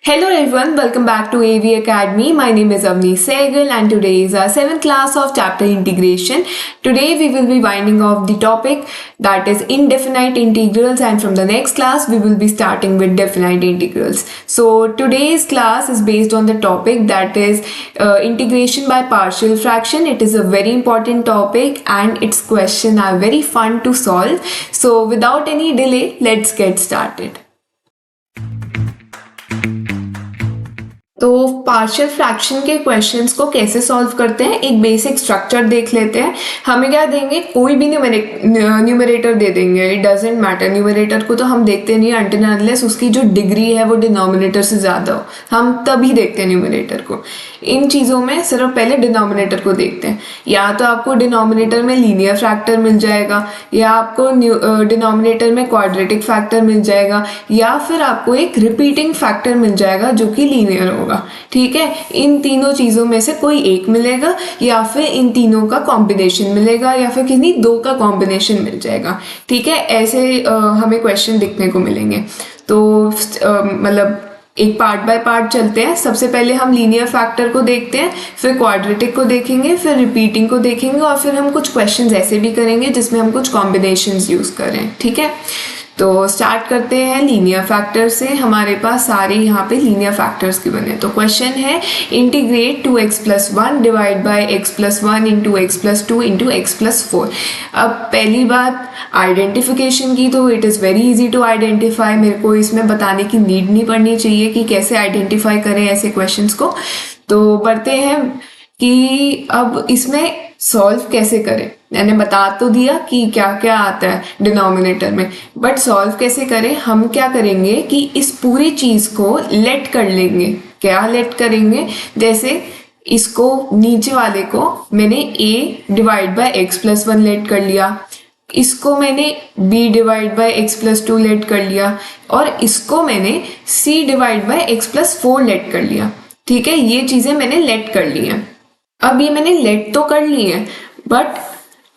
Hello everyone, welcome back to AV Academy. My name is Avni Sehgal and today is our 7th class of chapter integration. Today we will be winding off the topic that is indefinite integrals, and from the next class we will be starting with definite integrals. So today's class is based on the topic that is integration by partial fraction. It is a very important topic and its questions are very fun to solve. So without any delay, let's get started. तो partial fraction के questions को कैसे solve करते हैं, एक basic structure देख लेते हैं. हमें क्या देंगे, कोई भी न्यूमरेटर दे देंगे, इट डजेंट मैटर. न्यूमरेटर को तो हम देखते नहीं अनटिल अनलेस उसकी जो डिग्री है वो डिनोमिनेटर से ज़्यादा हो, हम तभी देखते हैं न्यूमरेटर को. इन चीज़ों में सिर्फ पहले डिनोमिनेटर को देखते हैं. या तो आपको डिनोमिनेटर में लीनियर फैक्टर मिल जाएगा, या आपको डिनोमिनेटर में क्वाड्रेटिक फैक्टर मिल जाएगा, या फिर आपको एक रिपीटिंग फैक्टर मिल जाएगा जो कि लीनियर होगा. ठीक है, इन तीनों चीजों में से कोई एक मिलेगा, या फिर इन तीनों का कॉम्बिनेशन मिलेगा, या फिर किसी दो का कॉम्बिनेशन मिल जाएगा. ठीक है, ऐसे हमें क्वेश्चन दिखने को मिलेंगे. तो मतलब एक पार्ट बाय पार्ट चलते हैं. सबसे पहले हम लीनियर फैक्टर को देखते हैं, फिर क्वाड्रेटिक को देखेंगे, फिर रिपीटिंग को देखेंगे, और फिर हम कुछ क्वेश्चंस ऐसे भी करेंगे जिसमें हम कुछ कॉम्बिनेशंस यूज करें. ठीक है, तो स्टार्ट करते हैं लीनियर फैक्टर से. हमारे पास सारे यहाँ पे लीनियर फैक्टर्स के बने. तो क्वेश्चन है integrate 2x+1 divide by x+1 into x+2 into x+4. अब पहली बात आइडेंटिफिकेशन की, तो it is very easy to identify. मेरे को इसमें बताने की नीड नहीं पड़नी चाहिए कि कैसे आइडेंटिफाई करें ऐसे क्वेश्चंस को. तो बढ़ते हैं कि अब इसमें सॉल्व कैसे करें. मैंने बता तो दिया कि क्या क्या आता है डिनोमिनेटर में, बट सॉल्व कैसे करें. हम क्या करेंगे कि इस पूरी चीज़ को लेट कर लेंगे. क्या लेट करेंगे, जैसे इसको नीचे वाले को मैंने a divide by x+1 late कर लिया, इसको मैंने b divide bye x+2 late कर लिया, और इसको मैंने c divide bye x+4 late कर लिया. ठीक है, ये चीज़ें मैंने लेट कर ली हैं. अब ये मैंने लेट तो कर ली है, बट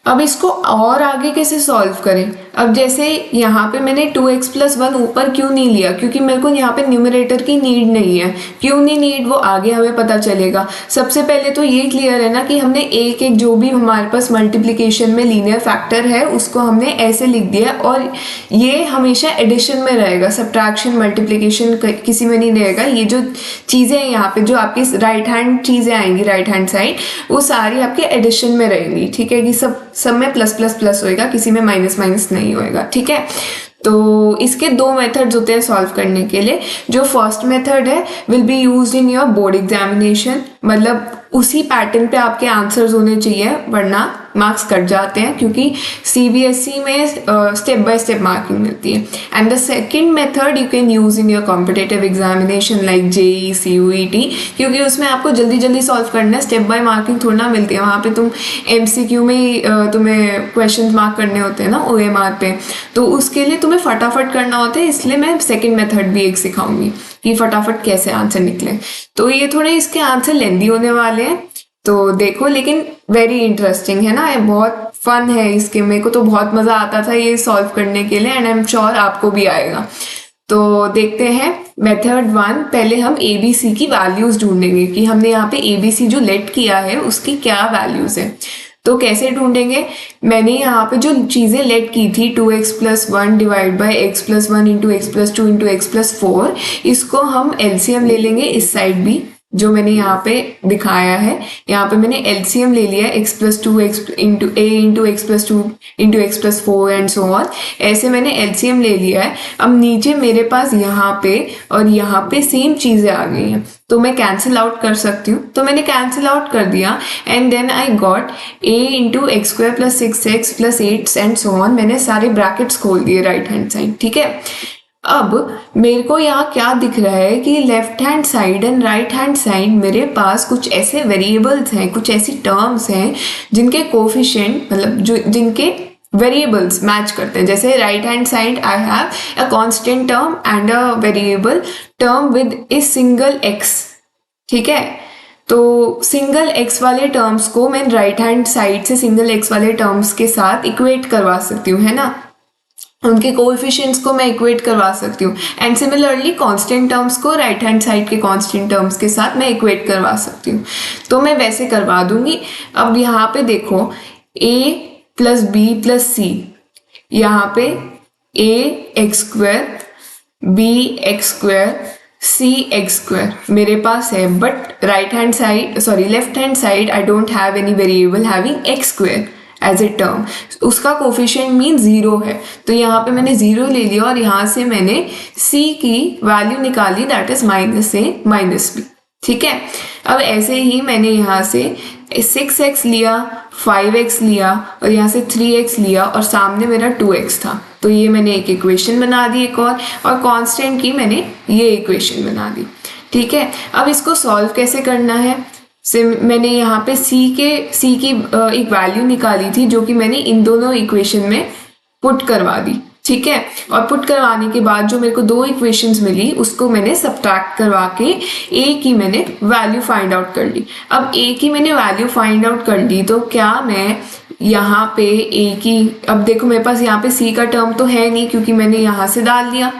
अब इसको और आगे कैसे सॉल्व करें. अब जैसे यहाँ पे मैंने 2x+1 ऊपर क्यों नहीं लिया, क्योंकि मेरे को यहाँ पे न्यूमरेटर की नीड नहीं है. क्यों नहीं नीड, वो आगे हमें पता चलेगा. सबसे पहले तो ये क्लियर है ना कि हमने एक एक जो भी हमारे पास मल्टीप्लिकेशन में लीनियर फैक्टर है उसको हमने ऐसे लिख दिया, और ये हमेशा एडिशन में रहेगा, सब्ट्रैक्शन मल्टीप्लिकेशन किसी में नहीं रहेगा. ये जो चीज़ें हैं यहाँ पे जो आपकी राइट हैंड चीज़ें आएंगी, राइट हैंड साइड, वो सारी आपके एडिशन में रहेंगी. ठीक है, कि सब में प्लस प्लस प्लस होएगा, किसी में माइनस माइनस नहीं होएगा. ठीक है, तो इसके दो मेथड्स होते हैं सॉल्व करने के लिए. जो फर्स्ट मेथड है will be used in your board examination, मतलब उसी पैटर्न पे आपके आंसर्स होने चाहिए, वरना मार्क्स कट जाते हैं, क्योंकि CBSE में स्टेप बाय स्टेप मार्किंग मिलती है. And the second method you can use in your competitive examination like JEE CUET, क्योंकि उसमें आपको जल्दी जल्दी सॉल्व करना है, स्टेप बाय मार्किंग थोड़ा ना मिलती है. वहाँ पे तुम MCQ में ही तुम्हें क्वेश्चन मार्क करने होते हैं ना OMR पे, तो उसके लिए तुम्हें फटाफट करना होता है. इसलिए मैं सेकेंड मेथड भी एक सिखाऊंगी कि फटाफट कैसे आंसर निकले. तो ये थोड़े इसके आंसर लेंदी होने वाले हैं, तो देखो, लेकिन वेरी इंटरेस्टिंग है ना, ये बहुत फन है. इसके मेरे को तो बहुत मज़ा आता था ये सॉल्व करने के लिए, एंड आई एम श्योर आपको भी आएगा. तो देखते हैं मेथड 1. पहले हम ABC की वैल्यूज़ ढूंढेंगे कि हमने यहाँ पे ABC जो लेट किया है उसकी क्या वैल्यूज़ है. तो कैसे ढूंढेंगे, मैंने यहाँ पे जो चीज़ें लेट की थी 2x+1 divide by x+1 into x+2 into x+4, इसको हम LCM ले लेंगे. इस साइड भी जो मैंने यहाँ पे दिखाया है, यहाँ पे मैंने LCM ले लिया x+2 into a into x+2 into x+4 and so on. ऐसे मैंने LCM ले लिया है. अब नीचे मेरे पास यहाँ पे और यहाँ पे सेम चीज़ें आ गई हैं, तो मैं कैंसिल आउट कर सकती हूँ. तो मैंने कैंसिल आउट कर दिया, and then I got a into x² plus 6x plus 8 and so on. मैंने सारे ब्रैकेट्स खोल दिए राइट हैंड साइड. ठीक है, अब मेरे को यहाँ क्या दिख रहा है कि left hand side and right hand side मेरे पास कुछ ऐसे वेरिएबल्स हैं, कुछ ऐसी टर्म्स हैं जिनके कोफिशिएंट, मतलब जो जिनके वेरिएबल्स मैच करते हैं. जैसे right hand side I have a constant term and a variable term with a single x. ठीक है, तो सिंगल x वाले टर्म्स को मैं राइट हैंड साइड से सिंगल x वाले टर्म्स के साथ इक्वेट करवा सकती हूँ, है ना. उनके कोएफिशिएंट्स को मैं इक्वेट करवा सकती हूँ। एंड सिमिलरली कांस्टेंट टर्म्स को राइट हैंड साइड के कांस्टेंट टर्म्स के साथ मैं इक्वेट करवा सकती हूँ। तो मैं वैसे करवा दूंगी। अब यहाँ पे देखो a plus B plus C, यहाँ पे a x square b x square c x square मेरे पास है, but right hand side left hand side I don't have any variable having x square as a term, उसका coefficient mean 0 है। तो यहाँ पे मैंने 0 ले लिया और यहाँ से मैंने c की वैल्यू निकाली, दैट इज -a -b। ठीक है, अब ऐसे ही मैंने यहाँ से 6x लिया, 5x लिया और यहाँ से 3x लिया और सामने मेरा 2x था। तो ये मैंने एक इक्वेशन बना दी एक और कांस्टेंट की मैंने ये इक्वेशन बना दी। ठीक है, अब इसको सॉल्व कैसे करना है, मैंने यहाँ पे c की एक वैल्यू निकाली थी जो कि मैंने इन दोनों इक्वेशन में पुट करवा दी। ठीक है, और पुट करवाने के बाद जो मेरे को 2 इक्वेशंस मिली उसको मैंने सब्ट्रैक्ट करवा के a की मैंने वैल्यू फाइंड आउट कर ली। अब a की मैंने वैल्यू फाइंड आउट कर ली, तो क्या मैं यहाँ पे a की, अब देखो मेरे पास यहाँ पे c का टर्म तो है नहीं क्योंकि मैंने यहाँ से डाल दिया।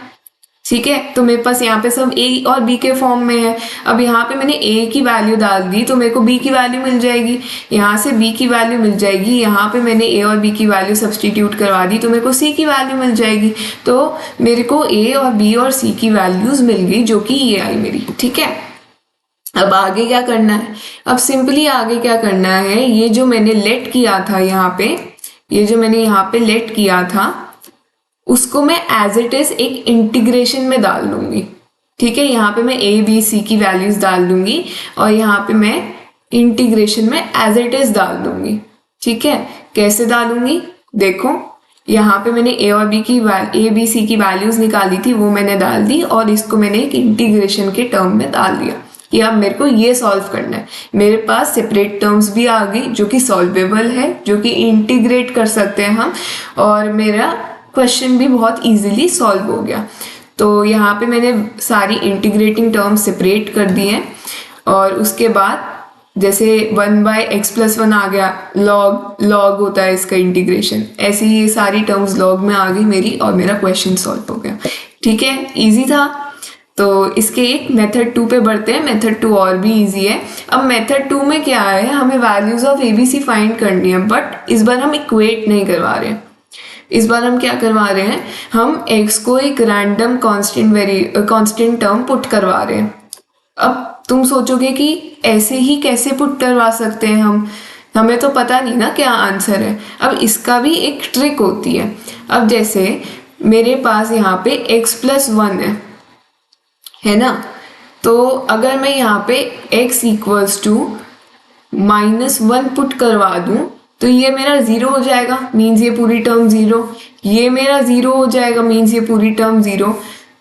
ठीक है, तो मेरे पास यहाँ पे सब a और b के फॉर्म में है। अब यहाँ पे मैंने a की वैल्यू डाल दी तो मेरे को b की वैल्यू मिल जाएगी, यहाँ से b की वैल्यू मिल जाएगी, यहाँ पे मैंने a और b की वैल्यू सब्सटीट्यूट करवा दी तो मेरे को c की वैल्यू मिल जाएगी। तो मेरे को a और b और c की वैल्यूज मिल गई जो कि ये आई मेरी। ठीक है, अब आगे क्या करना है, अब सिंपली आगे क्या करना है, ये जो मैंने लेट किया था यहाँ पे, ये जो मैंने यहाँ पे लेट किया था उसको मैं एज इट इज एक इंटीग्रेशन में डाल दूंगी। ठीक है, यहाँ पे मैं a b c की वैल्यूज डाल दूंगी और यहाँ पे मैं इंटीग्रेशन में एज इट इज डाल दूंगी। ठीक है, कैसे डालूंगी, देखो यहाँ पे मैंने a और b की वैल्यूज निकाली थी वो मैंने डाल दी और इसको मैंने एक इंटीग्रेशन के टर्म में डाल दिया कि अब मेरे को ये सॉल्व करना है। मेरे पास सेपरेट टर्म्स भी आ गई जो कि सॉल्वेबल है, जो कि इंटीग्रेट कर सकते हैं हम, और मेरा क्वेश्चन भी बहुत इजीली सॉल्व हो गया। तो यहाँ पे मैंने सारी इंटीग्रेटिंग टर्म्स सेपरेट कर दी हैं और उसके बाद जैसे 1/x+1 आ गया, लॉग होता है इसका इंटीग्रेशन, ऐसे ही ये सारी टर्म्स लॉग में आ गई मेरी और मेरा क्वेश्चन सॉल्व हो गया। ठीक है, इजी था। तो इसके एक मेथड 2 पे बढ़ते हैं। मेथड 2 और भी इजी है। अब मेथड 2 में क्या है, हमें वैल्यूज ऑफ ABC फाइंड करनी है, बट इस बार हम इक्वेट नहीं करवा रहे हैं। इस बार हम क्या करवा रहे हैं, हम x को एक रैंडम कांस्टेंट टर्म पुट करवा रहे हैं। अब तुम सोचोगे कि ऐसे ही कैसे पुट करवा सकते हैं हमें तो पता नहीं ना क्या आंसर है। अब इसका भी एक ट्रिक होती है। अब जैसे मेरे पास यहाँ पे x+1 है ना, तो अगर मैं यहाँ पे x = -1 पुट करवा दूं तो ये मेरा 0 हो जाएगा, मीन्स ये पूरी टर्म 0, ये मेरा 0 हो जाएगा, मीन्स ये पूरी टर्म 0,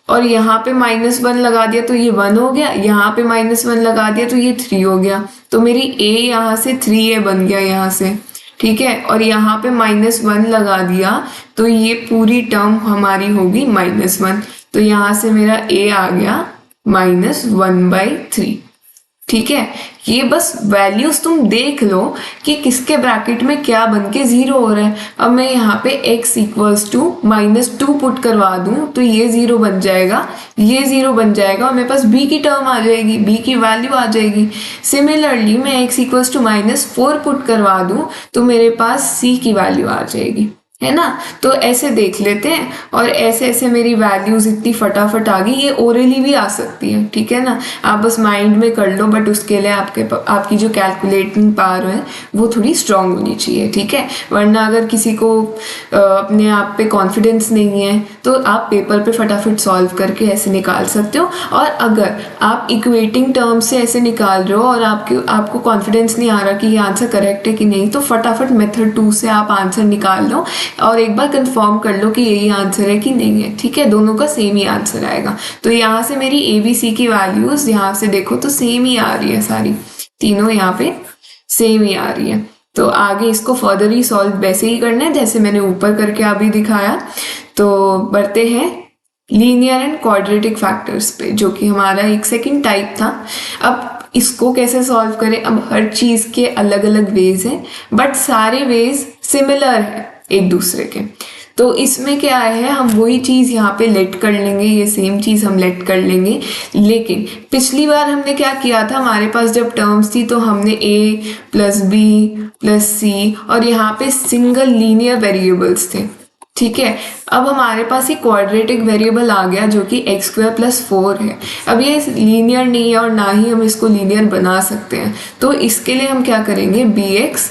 और यहाँ पे -1 लगा दिया तो ये 1 हो गया, यहाँ पे -1 लगा दिया तो ये 3 हो गया। तो मेरी a यहाँ से 3a बन गया यहाँ से। ठीक है, और यहाँ पे -1 लगा दिया तो ये पूरी टर्म हमारी होगी -1, तो यहाँ से मेरा a आ गया -1/3। ठीक है, ये बस वैल्यूज तुम देख लो कि किसके ब्रैकेट में क्या बन के 0 हो रहा है। अब मैं यहाँ पे x = -2 पुट करवा दूं तो ये 0 बन जाएगा, ये 0 बन जाएगा और मेरे पास b की टर्म आ जाएगी, b की वैल्यू आ जाएगी। सिमिलरली मैं x = -4 पुट करवा दूं तो मेरे पास c की वैल्यू आ जाएगी, है ना। तो ऐसे देख लेते हैं और ऐसे ऐसे मेरी वैल्यूज इतनी फटाफट आ गई। ये ओरली भी आ सकती है, ठीक है ना, आप बस माइंड में कर लो, बट उसके लिए आपकी जो कैलकुलेटिंग पावर है वो थोड़ी स्ट्रांग होनी चाहिए। ठीक है, वरना अगर किसी को अपने आप पे कॉन्फिडेंस नहीं है तो आप पेपर पे फटाफट सॉल्व करके ऐसे निकाल सकते हो। और अगर आप इक्वेटिंग टर्म्स से ऐसे निकाल रहे हो और आपको कॉन्फिडेंस नहीं आ रहा कि ये आंसर करेक्ट है कि नहीं, तो फटाफट मेथड 2 से आप आंसर निकाल लो और एक बार कंफर्म कर लो कि यही आंसर है कि नहीं है। ठीक है, दोनों का सेम ही आंसर आएगा। तो यहाँ से मेरी ABC की वैल्यूज यहाँ से देखो तो सेम ही आ रही है, सारी तीनों यहाँ पे सेम ही आ रही है। तो आगे इसको फर्दर ही सॉल्व वैसे ही करना है जैसे मैंने ऊपर करके अभी दिखाया। तो बढ़ते हैं लीनियर एंड क्वाड्रेटिक फैक्टर्स पे, जो कि हमारा एक सेकंड टाइप था। अब इसको कैसे सॉल्व करें, अब हर चीज के अलग अलग वेज हैं, बट सारे वेज सिमिलर है एक दूसरे के। तो इसमें क्या है, हम वही चीज़ यहाँ पे लेट कर लेंगे, ये सेम चीज़ हम लेट कर लेंगे। लेकिन पिछली बार हमने क्या किया था, हमारे पास जब टर्म्स थी तो हमने a प्लस बी प्लस सी और यहाँ पे सिंगल लीनियर वेरिएबल्स थे, ठीक है। अब हमारे पास ये क्वाड्रेटिक वेरिएबल आ गया जो कि एक्स स्क्वायर प्लस 4 है। अब ये लीनियर नहीं है और ना ही हम इसको लीनियर बना सकते हैं, तो इसके लिए हम क्या करेंगे, बी एक्स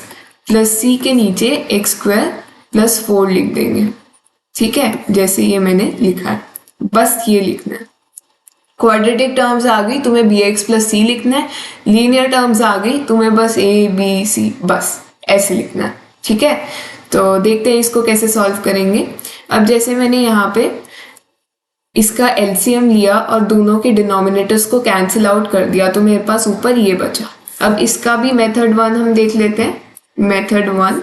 प्लस सी के नीचे एक्स स्क्वायर प्लस 4 लिख देंगे, ठीक है, जैसे ये मैंने लिखा है, बस ये लिखना है। क्वाड्रेटिक टर्म्स आ गई, तुम्हें बी एक्स प्लस सी लिखना है। लीनियर टर्म्स आ गई, तुम्हें बस ए बी सी बस ऐसे लिखना है, ठीक है। तो देखते हैं इसको कैसे सॉल्व करेंगे। अब जैसे मैंने यहाँ पे इसका एलसीएम लिया और दोनों के डिनोमिनेटर्स को कैंसिल आउट कर दिया, तो मेरे पास ऊपर ये बचा। अब इसका भी मेथड 1 हम देख लेते हैं। मेथड 1,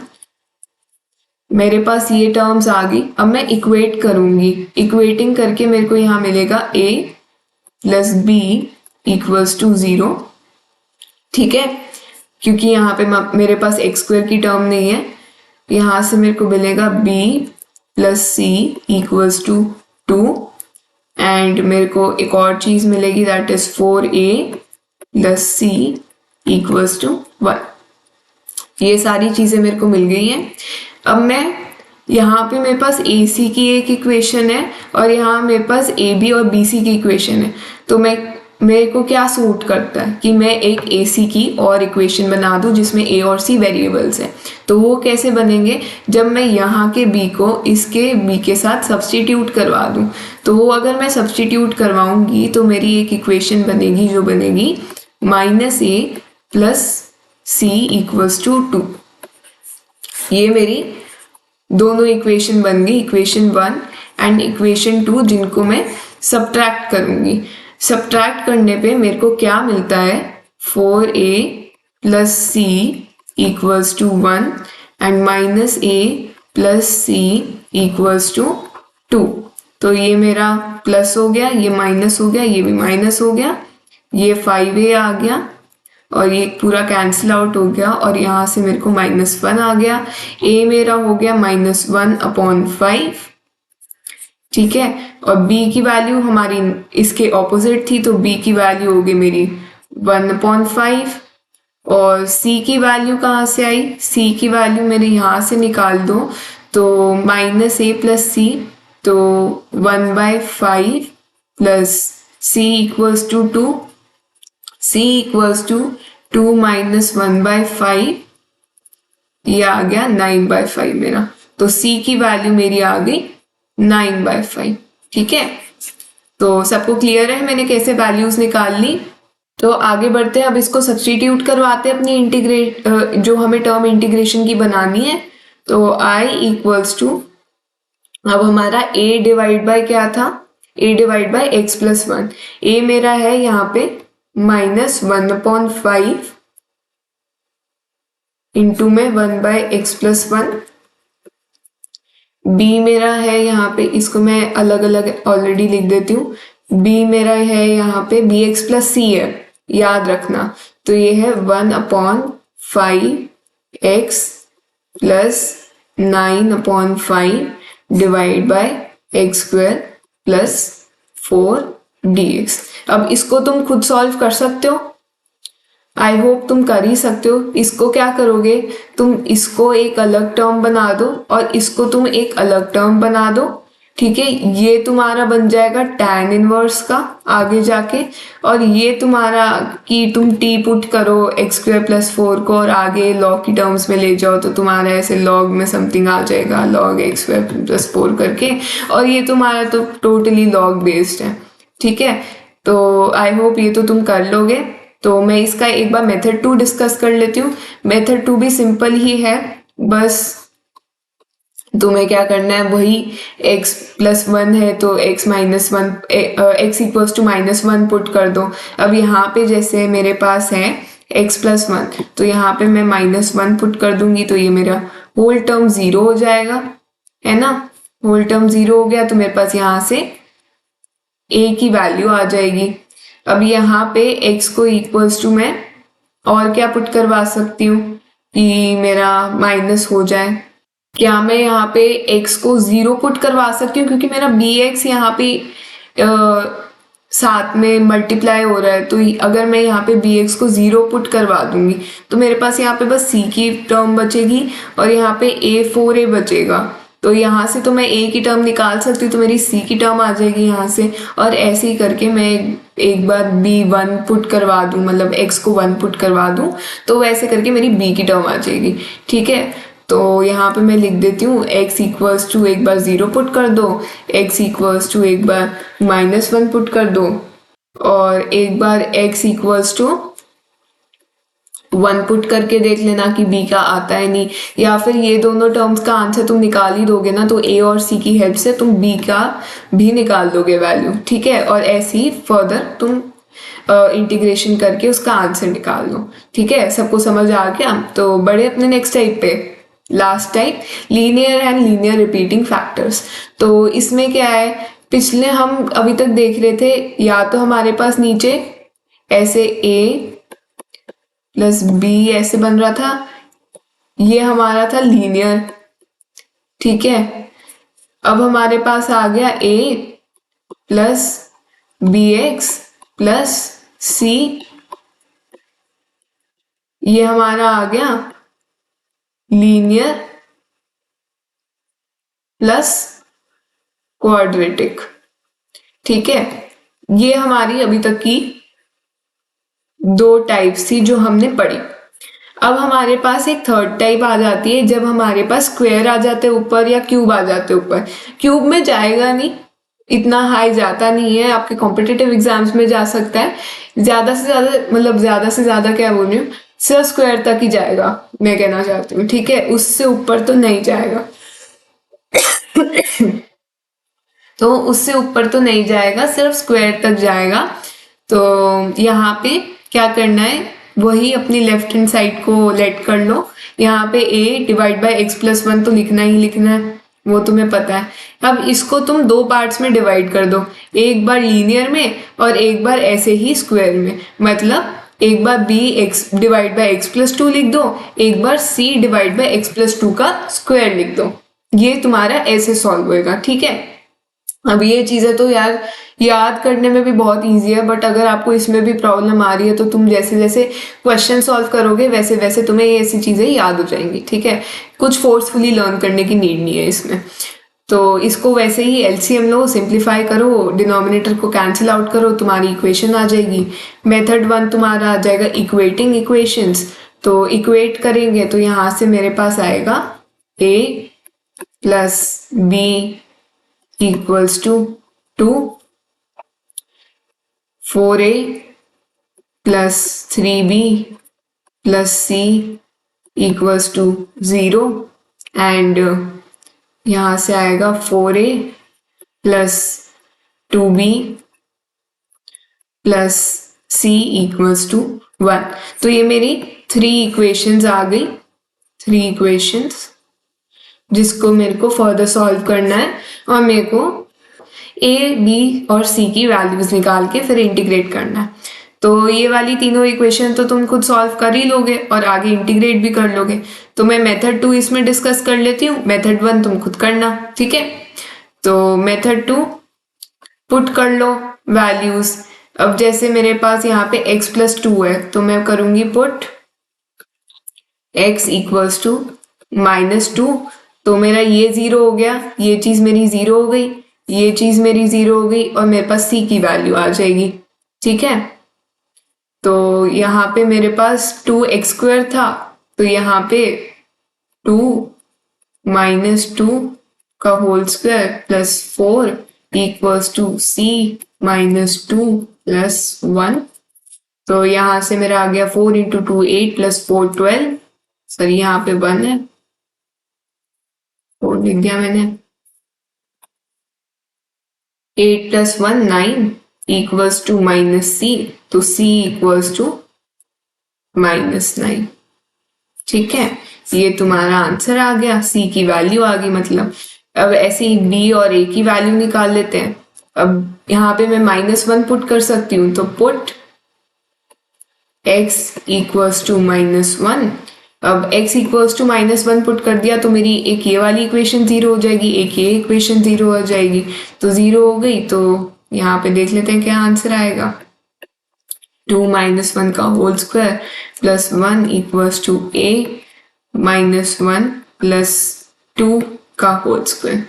मेरे पास ये टर्म्स आ गई, अब मैं इक्वेट करूंगी। इक्वेटिंग करके मेरे को यहाँ मिलेगा a plus B equals to 0, ठीक है, क्योंकि यहाँ पे मेरे पास एक्स स्क्वायर की टर्म नहीं है। यहाँ से मेरे को मिलेगा b plus C equals to 2 and मेरे को एक और चीज मिलेगी, that is 4a plus C equals to 1। ये सारी चीजें मेरे को मिल गई हैं। अब मैं यहाँ पे मेरे पास ए सी की एक इक्वेशन है और यहाँ मेरे पास ए बी और बी सी की इक्वेशन है, तो मेरे को क्या सूट करता है कि मैं एक ए सी की और इक्वेशन बना दूँ जिसमें ए और सी वेरिएबल्स हैं। तो वो कैसे बनेंगे, जब मैं यहाँ के बी को इसके बी के साथ सब्सटीट्यूट करवा दूँ। तो वो अगर मैं सब्सटीट्यूट करवाऊंगी तो मेरी एक इक्वेशन बनेगी जो बनेगी minus a plus C equals to 2। ये मेरी दोनों इक्वेशन बन गई, इक्वेशन 1 एंड इक्वेशन 2, जिनको मैं सब्ट्रैक्ट करूंगी। सब्ट्रैक्ट करने पे मेरे को क्या मिलता है, 4a plus C equals to 1 and minus a plus C equals to 2। तो ये मेरा प्लस हो गया, ये माइनस हो गया, ये भी माइनस हो गया, ये 5a आ गया और ये पूरा कैंसिल आउट हो गया और यहाँ से मेरे को -1 आ गया। a मेरा हो गया -1/5, ठीक है, और b की वैल्यू हमारी इसके ऑपोजिट थी, तो b की वैल्यू हो गई मेरी 1/5 और c की वैल्यू कहाँ से आई, c की वैल्यू मेरे यहाँ से निकाल दो, तो -a प्लस सी, तो 1/5 plus c equals to 2, c equals to 2 minus 1/5, ये आ गया 9/5 मेरा। तो c की वैल्यू मेरी आ गई 9/5, ठीक है। तो सबको क्लियर है मैंने कैसे वैल्यूज निकाल ली। तो आगे बढ़ते हैं, अब इसको सब्स्टिट्यूट करवाते हैं अपनी इंटीग्रेट जो हमें टर्म इंटीग्रेशन की बनानी है। तो i इक्वल्स टू, अब हमारा a डिवाइड बाय क्या था, a divide by x plus 1। a मेरा है यहाँ पे -1/5 इंटू में 1/x प्लस 1। b मेरा है यहाँ पे, इसको मैं अलग अलग ऑलरेडी लिख देती हूँ। b मेरा है यहाँ पे bx प्लस c है, याद रखना। तो ये है 1/5x plus 9/5 divide by x square plus 4dx। अब इसको तुम खुद सॉल्व कर सकते हो, आई होप तुम कर ही सकते हो। इसको क्या करोगे, तुम इसको एक अलग टर्म बना दो और इसको तुम एक अलग टर्म बना दो, ठीक है। ये तुम्हारा बन जाएगा tan इनवर्स का आगे जाके, और ये तुम्हारा कि तुम t पुट करो x स्क्वायर प्लस 4 को और आगे लॉग की टर्म्स में ले जाओ, तो तुम्हारा ऐसे लॉग में समथिंग आ जाएगा log x स्क्वायर प्लस 4 करके, और ये तुम्हारा तो टोटली लॉग बेस्ड है, ठीक है। तो आई होप ये तो तुम कर लोगे। तो मैं इसका एक बार मेथड 2 डिस्कस कर लेती हूँ। मेथड 2 भी सिंपल ही है, बस तुम्हें क्या करना है, वही x प्लस 1 है तो x minus 1, x equals to -1 put कर दो। अब यहाँ पे जैसे मेरे पास है x प्लस 1, तो यहाँ पे मैं -1 पुट कर दूंगी, तो ये मेरा होल टर्म 0 हो जाएगा, है ना। होल टर्म 0 हो गया तो मेरे पास यहाँ से a की वैल्यू आ जाएगी। अब यहाँ पे x को इक्वल्स टू मैं और क्या पुट करवा सकती हूँ कि मेरा माइनस हो जाए, क्या मैं यहाँ पे x को 0 पुट करवा सकती हूँ, क्योंकि मेरा bx यहाँ पे साथ में मल्टीप्लाई हो रहा है, तो अगर मैं यहाँ पे bx को 0 पुट करवा दूंगी तो मेरे पास यहाँ पे बस c की टर्म बचेगी और यहाँ पे a4a बचेगा। तो यहाँ से तो मैं a की टर्म निकाल सकती हूँ, तो मेरी c की टर्म आ जाएगी यहाँ से, और ऐसे ही करके मैं एक बार b1 पुट करवा दूँ, मतलब x को 1 पुट करवा दूँ, तो वैसे करके मेरी b की टर्म आ जाएगी। ठीक है, तो यहाँ पे मैं लिख देती हूँ x इक्वल्स टू एक बार 0 पुट कर दो, x इक्वल्स टू एक बार -1 पुट कर दो, और एक बार x इक्वल्स टू 1 पुट करके देख लेना कि b का आता है नहीं, या फिर ये दोनों टर्म्स का आंसर तुम निकाल ही दोगे ना, तो a और c की हेल्प से तुम b का भी निकाल दोगे वैल्यू। ठीक है, और ऐसे ही फर्दर तुम इंटीग्रेशन करके उसका आंसर निकाल लो। ठीक है, सबको समझ आ गया? तो बढ़े अपने नेक्स्ट टाइप पे। Last type, linear and linear repeating factors. तो इसमें क्या है, पिछले हम अभी तक देख रहे थे, या तो हमारे पास नीचे ऐसे a प्लस b ऐसे बन रहा था, ये हमारा था लीनियर। ठीक है, अब हमारे पास आ गया a plus bx plus c, ये हमारा आ गया लीनियर प्लस क्वाड्रेटिक। ठीक है, ये हमारी अभी तक की दो टाइप्स थी जो हमने पढ़ी। अब हमारे पास एक थर्ड टाइप आ जाती है, जब हमारे पास स्क्वायर आ जाते हैं ऊपर या क्यूब आ जाते हैं ऊपर। क्यूब में जाएगा नहीं, इतना हाई जाता नहीं है, आपके कॉम्पिटिटिव एग्जाम्स में जा सकता है, ज्यादा से ज्यादा, मतलब ज्यादा से ज्यादा क्या बोल रही हूँ, सिर्फ स्क्वायर तक ही जाएगा मैं कहना चाहती हूँ। ठीक है, उससे ऊपर तो नहीं जाएगा। तो उससे ऊपर तो नहीं जाएगा, सिर्फ स्क्वायर तक जाएगा। तो यहाँ पे क्या करना है, वही अपनी लेफ्ट हैंड साइड को लेट कर लो। यहाँ पे a divide by x plus 1 तो लिखना ही लिखना है, वो तुम्हें पता है। अब इसको तुम दो पार्ट्स में डिवाइड कर दो, एक बार लीनियर में और एक बार ऐसे ही स्क्वायर में। मतलब एक बार b x divide by x plus 2 लिख दो, एक बार c divide by x plus 2 का स्क्वायर लिख दो। ये तुम्हारा ऐसे सॉल्व होएगा। ठीक है, अब ये चीजें तो यार याद करने में भी बहुत इजी है, बट अगर आपको इसमें भी प्रॉब्लम आ रही है तो तुम जैसे जैसे क्वेश्चन सॉल्व करोगे वैसे वैसे तुम्हें ये ऐसी चीजें याद हो जाएंगी। ठीक है, कुछ फोर्सफुली लर्न करने की नीड नहीं है इसमें। तो इसको वैसे ही एलसीएम लो, सिंप्लीफाई करो, डिनोमिनेटर को कैंसिल आउट करो, तुम्हारी इक्वेशन आ जाएगी। मेथड 1 तुम्हारा आ जाएगा इक्वेटिंग इक्वेशंस। तो इक्वेट करेंगे तो यहाँ से मेरे पास आएगा a plus b equals to 2, 4a plus 3b plus c equals to 0, and यहाँ से आएगा 4a plus 2b plus c equals to 1। तो ये मेरी 3 इक्वेशंस आ गई, 3 इक्वेशंस जिसको मेरे को फर्दर सॉल्व करना है, और मेरे को a, b और c की वैल्यूज निकाल के फिर इंटीग्रेट करना है। तो ये वाली तीनों इक्वेशन तो तुम खुद सॉल्व कर ही लोगे और आगे इंटीग्रेट भी कर लोगे। तो मैं मेथड 2 इसमें डिस्कस कर लेती हूँ, मेथड 1 तुम खुद करना। ठीक है, तो मेथड 2 पुट कर लो वैल्यूज। अब जैसे मेरे पास यहाँ पे x प्लस 2 है, तो मैं करूंगी पुट x इक्वल्स टू -2, तो मेरा ये 0 हो गया, ये चीज मेरी 0 हो गई, ये चीज मेरी 0 हो गई, और मेरे पास c की वैल्यू आ जाएगी। ठीक है, तो यहाँ पे मेरे पास 2x² था, तो यहाँ पे 2 -2 का whole square plus 4 equals to c -2 plus 1। तो यहाँ से मेरा आ गया 4 इंटू 2 8 प्लस 4 12, सॉरी यहाँ पे 1 है, 4 लिख दिया मैंने। 8 प्लस 1 9 इक्वल्स टू -c, तो c इक्वल्स टू -9। ठीक है, ये तुम्हारा आंसर आ गया, c की वैल्यू आ गई। मतलब अब ऐसे ही b और a की वैल्यू निकाल लेते हैं। अब यहाँ पे मैं -1 पुट कर सकती हूँ, तो पुट x इक्वल्स टू -1 अब x इक्वल्स टू -1 पुट कर दिया तो मेरी एक ये वाली इक्वेशन 0 हो जाएगी, एक ये इक्वेशन 0 हो जाएगी, तो 0 हो गई। तो यहाँ पे देख लेते हैं क्या आंसर आएगा। 2 - 1 का whole square plus 1 equals to a -1 plus 2 का होल स्क्वायर।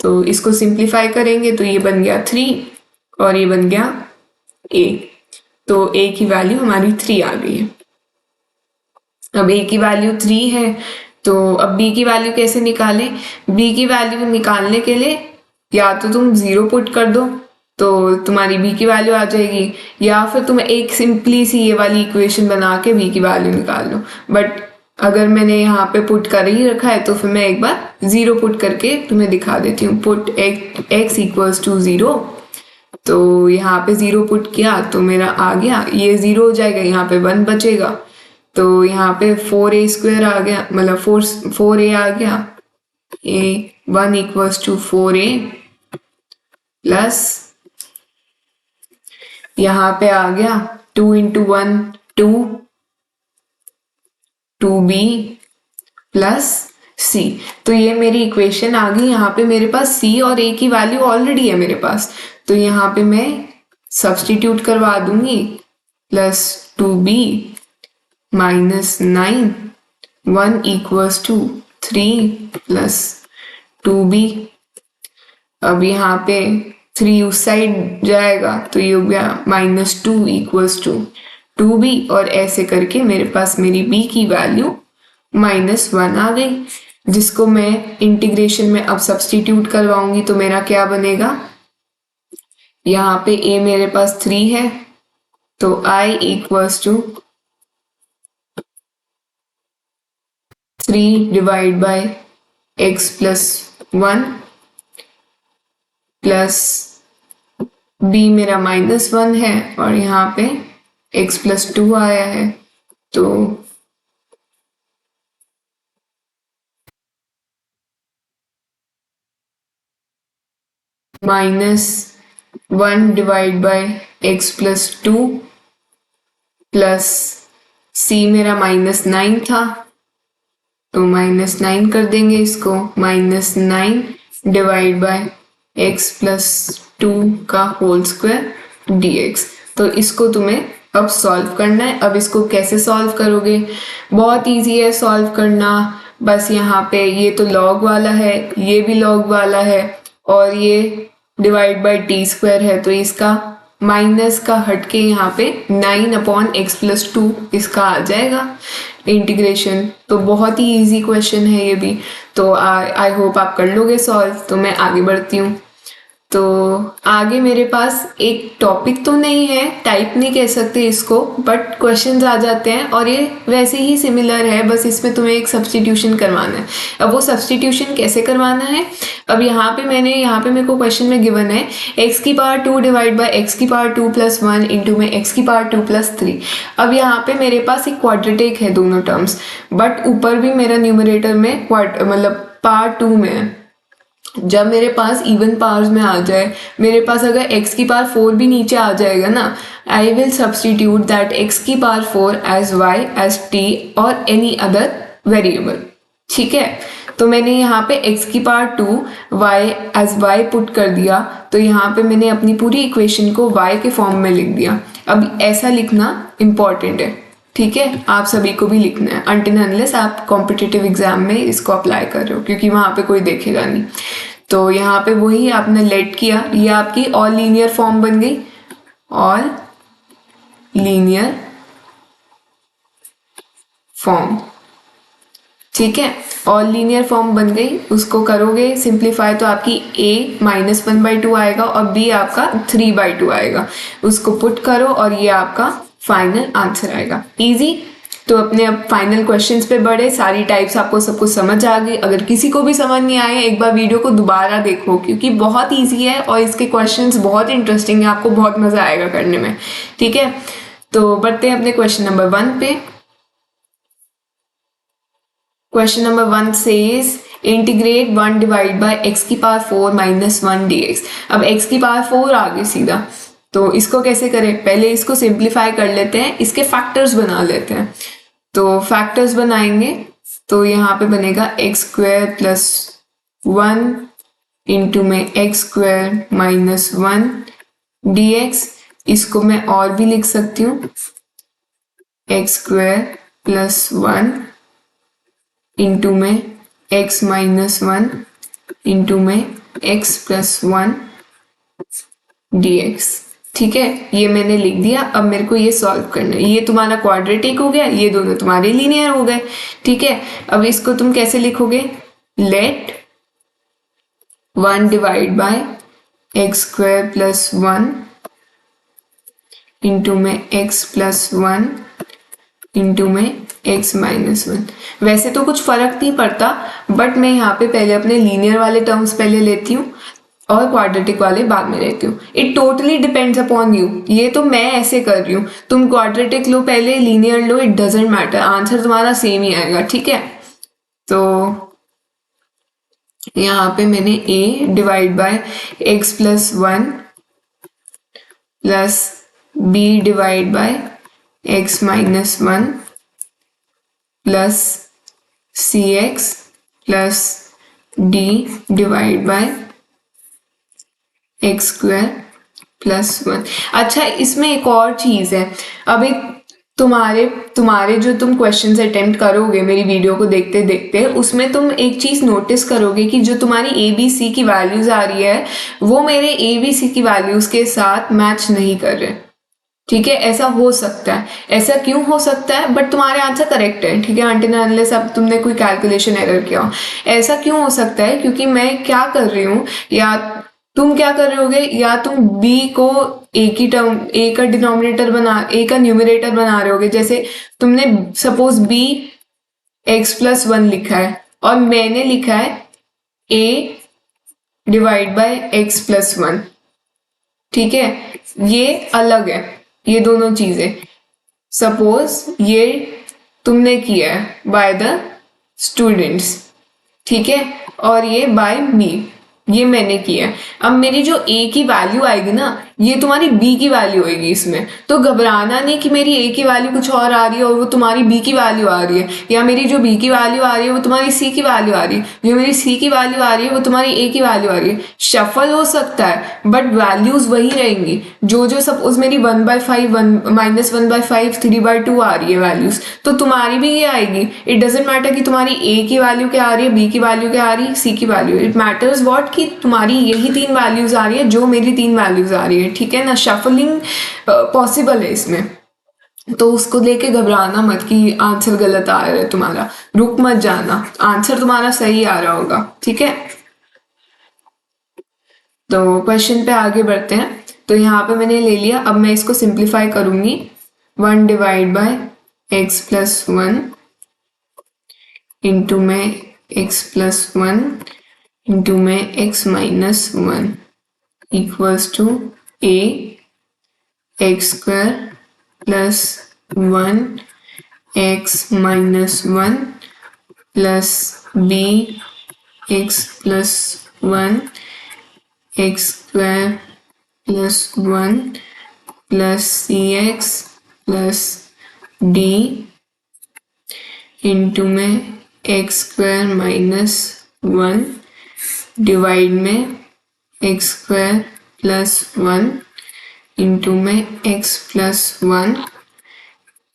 तो इसको सिंप्लीफाई करेंगे तो ये बन गया 3 और ये बन गया a। तो a की वैल्यू हमारी 3 आ गई है। अब a की वैल्यू 3 है तो अब b की वैल्यू कैसे निकालें। b की वैल्यू निकालने के लिए या तो तुम 0 पुट कर दो तो तुम्हारी b की वैल्यू आ जाएगी, या फिर तुम एक सिंपली सी ये वाली इक्वेशन बना के b की वैल्यू निकाल लो। बट अगर मैंने यहाँ पे पुट कर ही रखा है तो फिर मैं एक बार 0 पुट करके तुम्हें दिखा देती हूँ। पुट x इक्वल्स टू 0, तो यहाँ पे 0 पुट किया तो मेरा आ गया, ये 0 हो जाएगा, यहाँ पे 1 बचेगा। तो यहाँ पे 4a स्क्वायर आ गया, मतलब 4a आ गया। a1 equals to 4a plus यहाँ पे आ गया 2 × 1 2 2b प्लस c। तो ये मेरी इक्वेशन आ गई। यहाँ पे मेरे पास c और a की वैल्यू ऑलरेडी है मेरे पास, तो यहाँ पे मैं सब्स्टिट्यूट करवा दूंगी। Plus 2b -9 1 equals to 3 plus 2b। अब यहाँ पे 3 उस साइड जाएगा तो ये हो गया -2 इक्वल्स टू 2b, और ऐसे करके मेरे पास मेरी b की वैल्यू -1 आ गई, जिसको मैं इंटीग्रेशन में अब सब्स्टिट्यूट करवाऊंगी तो मेरा क्या बनेगा। यहाँ पे a मेरे पास 3 है तो i equals to 3 divide by x plus 1 plus b मेरा -1 है और यहाँ पे x प्लस 2 आया है, तो -1 divide by x plus 2 plus c मेरा -9 था तो -9 कर देंगे इसको, -9 डिवाइड बाय x प्लस 2 का होल स्क्वायर dx। तो इसको तुम्हें अब सॉल्व करना है। अब इसको कैसे सॉल्व करोगे, बहुत इजी है सॉल्व करना। बस यहाँ पे ये तो लॉग वाला है, ये भी लॉग वाला है, और ये डिवाइड बाय टी स्क्वायर है, तो इसका माइनस का हटके यहाँ पे 9/x प्लस 2 इसका आ जाएगा इंटीग्रेशन। तो बहुत ही इजी क्वेश्चन है ये भी, तो आई होप आप कर लोगे सॉल्व। तो मैं आगे बढ़ती हूँ। तो आगे मेरे पास एक टॉपिक तो नहीं है, टाइप नहीं कह सकते इसको, बट क्वेश्चंस आ जाते हैं और ये वैसे ही सिमिलर है, बस इसमें तुम्हें एक सब्स्टिट्यूशन करवाना है। अब वो सब्स्टिट्यूशन कैसे करवाना है, अब यहाँ पे मेरे को क्वेश्चन में गिवन है x⁻² divide by x⁻² plus 1 into में x⁻² प्लस 3। अब यहाँ पे मेरे पास एक क्वाड्रेटिक है दोनों टर्म्स, बट ऊपर भी मेरा न्यूमरेटर में मतलब पार्ट 2 में है। जब मेरे पास इवन पावर्स में आ जाए, मेरे पास अगर x⁻4 भी नीचे आ जाएगा ना, I will substitute that x⁻4 as y as t और एनी अदर वेरिएबल। ठीक है, तो मैंने यहाँ पे x⁻2 y as y put कर दिया, तो यहाँ पे मैंने अपनी पूरी इक्वेशन को y के फॉर्म में लिख दिया। अब ऐसा लिखना इम्पॉर्टेंट है, ठीक है, आप सभी को भी लिखना है अनटिल अनलेस आप कॉम्पिटिटिव एग्जाम में इसको अप्लाई कर रहे हो, क्योंकि वहाँ पे कोई देखेगा नहीं। तो यहाँ पे वही आपने लेट किया, ये आपकी ऑल लीनियर फॉर्म बन गई, ऑल लीनियर फॉर्म। ठीक है, ऑल लीनियर फॉर्म बन गई, उसको करोगे सिंप्लीफाई तो आपकी a -1/2 आएगा और b आपका 3/2 आएगा। उसको पुट करो और ये आपका फाइनल आंसर आएगा। इजी। तो अपने अब फाइनल क्वेश्चंस पे बढ़े, सारी टाइप्स आपको सब कुछ समझ आ गई। अगर किसी को भी समझ नहीं आए, एक बार वीडियो को दोबारा देखो, क्योंकि बहुत इजी है और इसके क्वेश्चंस बहुत इंटरेस्टिंग है, आपको बहुत मजा आएगा करने में। ठीक है, तो बढ़ते हैं अपने क्वेश्चन नंबर 1 पे। Question number 1 says integrate 1 divide bye x⁻4 - 1 dx। अब x⁻4 आ गई सीधा, तो इसको कैसे करें, पहले इसको सिंप्लीफाई कर लेते हैं, इसके फैक्टर्स बना लेते हैं। तो फैक्टर्स बनाएंगे तो यहाँ पे बनेगा एक्स स्क्वायर प्लस 1 इंटू में एक्स स्क्वायर माइनस 1 dx। इसको मैं और भी लिख सकती हूँ एक्स स्क्वायर प्लस 1 इंटू में एक्स माइनस 1 इंटू में एक्स प्लस 1 dx। ठीक है, ये मैंने लिख दिया। अब मेरे को ये सॉल्व करना है। ये तुम्हारा क्वाड्रेटिक हो गया, ये दोनों तुम्हारे लीनियर हो गए। ठीक है, अब इसको तुम कैसे लिखोगे, let 1 divide by x square plus 1 into में एक्स प्लस 1 इंटू में एक्स माइनस 1। वैसे तो कुछ फर्क नहीं पड़ता, बट मैं यहाँ पे पहले अपने लीनियर वाले टर्म्स पहले लेती हूँ और क्वाड्रेटिक वाले बाद में लेती हूँ। It totally depends upon you. ये तो मैं ऐसे कर रही हूँ, तुम क्वाड्रेटिक लो पहले, लीनियर लो, इट डजेंट मैटर, आंसर तुम्हारा सेम ही आएगा। ठीक है, तो यहाँ पे मैंने a divide by x plus 1 plus b divide by x minus 1 plus C x plus d divide by x square plus 1। अच्छा, इसमें एक और चीज है। अभी तुम्हारे जो तुम क्वेश्चंस अटेम्प्ट करोगे मेरी वीडियो को देखते देखते, उसमें तुम एक चीज नोटिस करोगे कि जो तुम्हारी ए बी सी की वैल्यूज आ रही है वो मेरे ए बी सी की वैल्यूज के साथ मैच नहीं कर रहे। ठीक है, ऐसा हो सकता है। ऐसा क्यों हो सकता है, बट तुम्हारे आंसर करेक्ट है। ठीक है, अनटिल अनलेस अब तुमने कोई कैलकुलेशन एरर किया हो। ऐसा क्यों हो सकता है, क्योंकि मैं क्या कर रही हूँ, या तुम क्या कर रहे होगे, या तुम b को a की टर्म, a का डिनोमिनेटर बना, a का न्यूमरेटर बना रहे होगे। जैसे तुमने सपोज b x प्लस 1 लिखा है और मैंने लिखा है a divide by x plus 1। ठीक है, ये अलग है, ये दोनों चीजें। सपोज ये तुमने किया है बाय द स्टूडेंट्स, ठीक है, और ये बाय मी, ये मैंने किया है। अब मेरी जो a की वैल्यू आएगी ना, ये तुम्हारी b की वैल्यू होगी इसमें। तो घबराना नहीं कि मेरी a की वैल्यू कुछ और आ रही है और वो तुम्हारी b की वैल्यू आ रही है, या मेरी जो b की वैल्यू आ रही है वो तुम्हारी c की वैल्यू आ रही है, जो मेरी c की वैल्यू आ रही है वो तुम्हारी a की वैल्यू आ रही है। शफल हो सकता है बट वैल्यूज वही रहेंगी। जो सपोज मेरी 1/5 -1/5 3/2 आ रही है वैल्यूज, तो तुम्हारी भी ये आएगी। इट डजेंट मैटर कि तुम्हारी a की वैल्यू क्या आ रही है, b की वैल्यू क्या आ रही है, c की वैल्यू। इट मैटर्स व्हाट कि तुम्हारी यही 3 वैल्यूज आ रही है जो मेरी 3 वैल्यूज आ रही है। ठीक है ना, शफलिंग पॉसिबल है इसमें, तो उसको लेके घबराना मत कि आंसर गलत आ रहा है तुम्हारा। रुक मत जाना, आंसर तुम्हारा सही आ रहा होगा। ठीक है, तो क्वेश्चन पे आगे बढ़ते हैं। तो यहाँ पे मैंने ले लिया, अब मैं इसको सिंप्लीफाई करूंगी। 1 divide by x plus 1 into में एक्स प्लस 1 इंटू में x minus 1 equals to a x square plus 1 x minus 1 plus b x plus 1 x square plus 1 plus C x plus d into में x square minus 1 divide में x square plus 1 into में x plus 1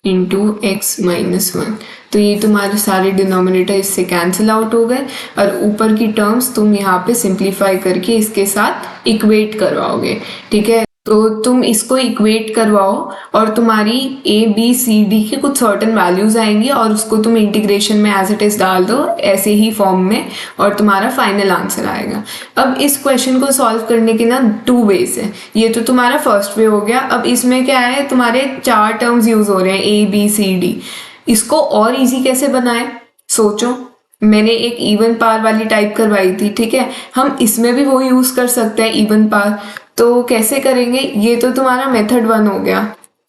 into x minus 1। तो ये तुम्हारे सारे denominator इससे cancel out हो गए और ऊपर की टर्म्स तुम यहाँ पे सिंप्लीफाई करके इसके साथ इक्वेट करवाओगे। ठीक है, तो तुम इसको इक्वेट करवाओ और तुम्हारी a b c d की कुछ सर्टेन वैल्यूज आएंगी और उसको तुम इंटीग्रेशन में एज इट इज डाल दो ऐसे ही फॉर्म में और तुम्हारा फाइनल आंसर आएगा। अब इस क्वेश्चन को सॉल्व करने के ना 2 वेज है। ये तो तुम्हारा फर्स्ट वे हो गया। अब इसमें क्या है, तुम्हारे 4 टर्म्स यूज हो रहे हैं a b c d। इसको और इजी कैसे बनाए, सोचो। मैंने एक इवन पार वाली टाइप करवाई थी, ठीक है, हम इसमें भी वो यूज कर सकते हैं इवन पार। तो कैसे करेंगे, ये तो तुम्हारा मेथड 1 हो गया।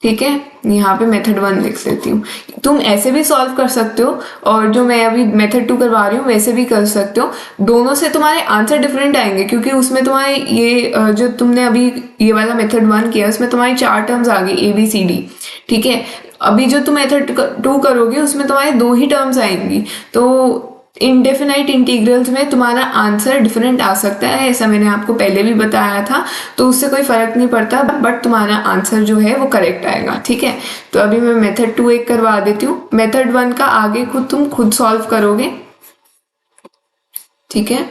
ठीक है, यहाँ पे मेथड 1 लिख लेती हूँ। तुम ऐसे भी सॉल्व कर सकते हो और जो मैं अभी मेथड 2 करवा रही हूँ वैसे भी कर सकते हो। दोनों से तुम्हारे आंसर डिफरेंट आएंगे क्योंकि उसमें तुम्हारे ये जो तुमने अभी ये वाला मेथड 1 किया उसमें तुम्हारी 4 टर्म्स आ गई ABCD। ठीक है, अभी जो तुम मेथड 2 करोगे उसमें तुम्हारे 2 ही टर्म्स आएंगी। तो इनडेफिनाइट इंटीग्रल्स में तुम्हारा आंसर डिफरेंट आ सकता है, ऐसा मैंने आपको पहले भी बताया था। तो उससे कोई फर्क नहीं पड़ता, बट तुम्हारा आंसर जो है वो करेक्ट आएगा। ठीक है, तो अभी मैं मेथड 2 एक करवा देती हूँ। मेथड 1 का आगे तुम खुद सॉल्व करोगे। ठीक है,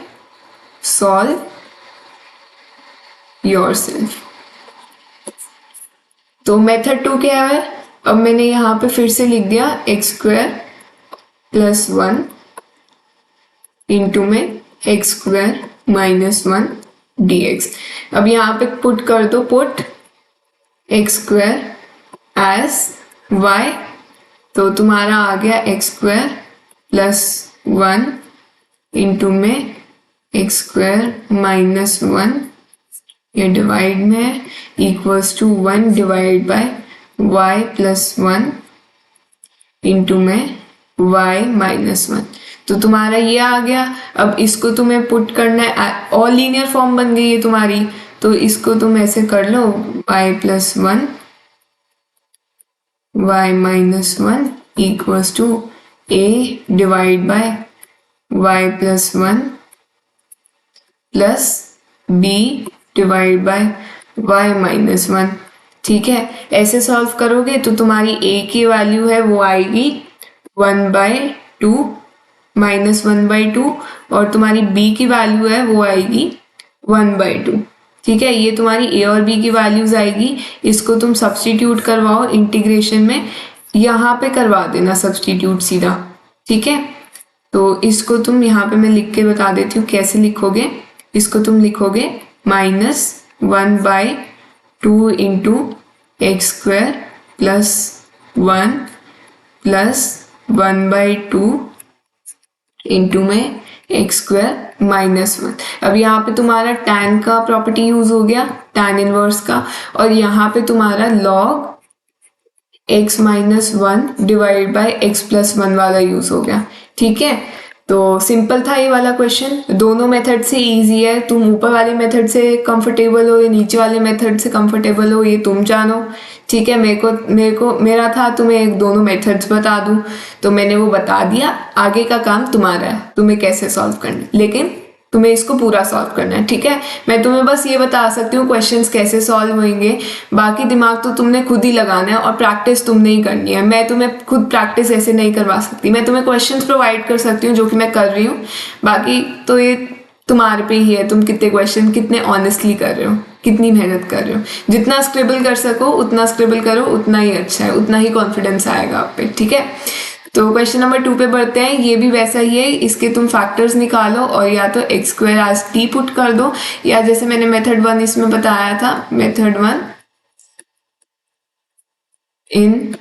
सॉल्व योरसेल्फ। तो मेथड 2 क्या है, अब मैंने यहाँ पे फिर से लिख दिया x² + 1 इंटू में x² - 1 dx। अब यहाँ पे पुट कर दो, पुट x² एज y, तो तुम्हारा आ गया x² + 1 इंटू में x² - 1, ये डिवाइड में equals to 1 divide by y + 1 into में y - 1। तो तुम्हारा ये आ गया। अब इसको तुम्हें पुट करना है, और लीनियर फॉर्म बन गई है तुम्हारी, तो इसको तुम ऐसे कर लो y + 1 y - 1 equals to a divide by y + 1 plus b divide by y - 1। ठीक है, ऐसे सॉल्व करोगे तो तुम्हारी a की वैल्यू है वो आएगी 1/2 -1/2, और तुम्हारी b की वैल्यू है वो आएगी 1/2। ठीक है, ये तुम्हारी a और b की वैल्यूज आएगी। इसको तुम सब्स्टिट्यूट करवाओ इंटीग्रेशन में, यहाँ पे करवा देना सब्स्टिट्यूट सीधा। ठीक है, तो इसको तुम यहाँ पे मैं लिख के बता देती हूँ कैसे लिखोगे। इसको तुम लिखोगे -1/2 इंटू x² + 1 प्लस 1/2 इंटू में x² - 1। अब यहाँ पे तुम्हारा tan का प्रॉपर्टी यूज हो गया, tan इनवर्स का, और यहाँ पे तुम्हारा log x - 1 divide by x + 1 वाला यूज हो गया। ठीक है, तो सिंपल था ये वाला क्वेश्चन, दोनों मेथड से इजी है। तुम ऊपर वाले मेथड से कंफर्टेबल हो या नीचे वाले मेथड से कंफर्टेबल हो, ये तुम जानो। ठीक है, मेरा था तुम्हें दोनों मेथड्स बता दूं, तो मैंने वो बता दिया। आगे का काम तुम्हारा है, तुम्हें कैसे सॉल्व करना, लेकिन तुम्हें इसको पूरा सॉल्व करना है। ठीक है, मैं तुम्हें बस ये बता सकती हूँ क्वेश्चंस कैसे सॉल्व होंगे, बाकी दिमाग तो तुमने खुद ही लगाना है और प्रैक्टिस तुमने ही करनी है। मैं तुम्हें खुद प्रैक्टिस ऐसे नहीं करवा सकती, मैं तुम्हें क्वेश्चंस प्रोवाइड कर सकती हूँ जो कि मैं कर रही हूँ, बाकी तो ये तुम्हारे पे ही है, तुम कितने क्वेश्चन कितने ऑनेस्टली कर रहे हो, कितनी मेहनत कर रहे हो। जितना स्क्रिबल कर सको उतना स्क्रिबल करो, उतना ही अच्छा है, उतना ही कॉन्फिडेंस आएगा आप पे। ठीक है, तो क्वेश्चन नंबर 2 पे बढ़ते हैं। ये भी वैसा ही है, इसके तुम फैक्टर्स निकालो और या तो x² एज t पुट कर दो, या जैसे मैंने मेथड 1 इसमें बताया था, मेथड 1 इन